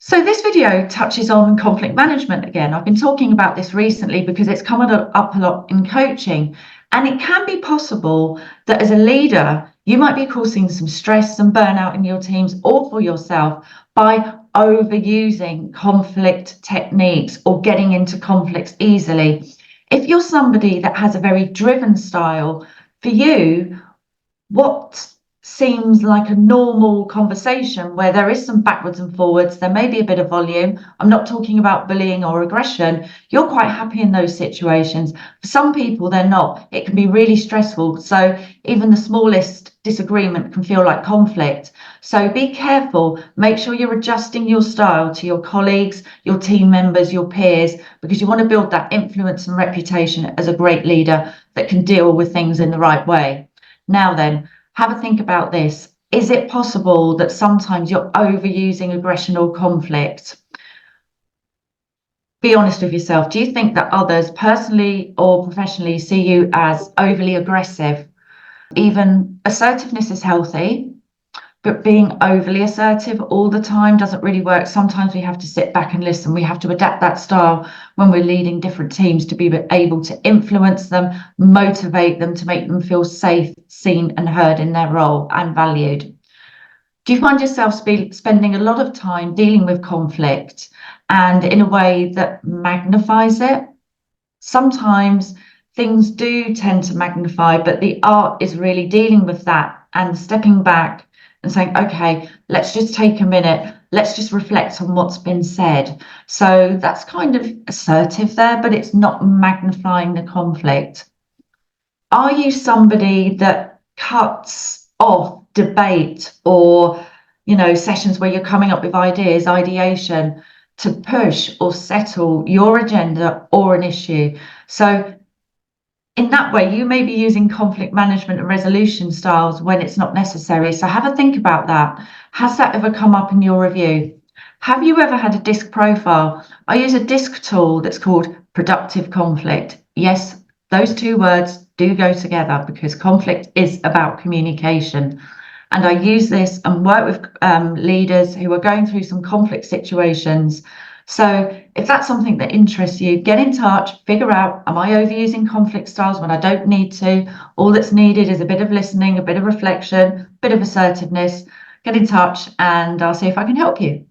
So this video touches on conflict management again. I've been talking about this recently because it's come up a lot in coaching, and it can be possible that as a leader, you might be causing some stress and burnout in your teams or for yourself by overusing conflict techniques or getting into conflicts easily. If you're somebody that has a very driven style, for you, what seems like a normal conversation where there is some backwards and forwards, there may be a bit of volume. I'm not talking about bullying or aggression. You're quite happy in those situations. For some people, they're not. It can be really stressful. So even the smallest disagreement can feel like conflict. So be careful. Make sure you're adjusting your style to your colleagues, your team members, your peers, because you want to build that influence and reputation as a great leader that can deal with things in the right way. Now then, have a think about this. Is it possible that sometimes you're overusing aggression or conflict? Be honest with yourself. Do you think that others, personally or professionally, see you as overly aggressive? Even assertiveness is healthy, but being overly assertive all the time doesn't really work. Sometimes we have to sit back and listen. We have to adapt that style when we're leading different teams to be able to influence them, motivate them, to make them feel safe, seen and heard in their role and valued. Do you find yourself spending a lot of time dealing with conflict and in a way that magnifies it? Sometimes things do tend to magnify, but the art is really dealing with that and stepping back and saying, okay, let's just take a minute. Let's just reflect on what's been said. So that's kind of assertive there, but it's not magnifying the conflict. Are you somebody that cuts off debate or, sessions where you're coming up with ideas, ideation, to push or settle your agenda or an issue? So in that way, you may be using conflict management and resolution styles when it's not necessary. So have a think about that. Has that ever come up in your review? Have you ever had a DISC profile? I use a DISC tool that's called productive conflict. Yes, those two words do go together because conflict is about communication. And I use this and work with leaders who are going through some conflict situations. So if that's something that interests you, get in touch, figure out, am I overusing conflict styles when I don't need to? All that's needed is a bit of listening, a bit of reflection, a bit of assertiveness. Get in touch and I'll see if I can help you.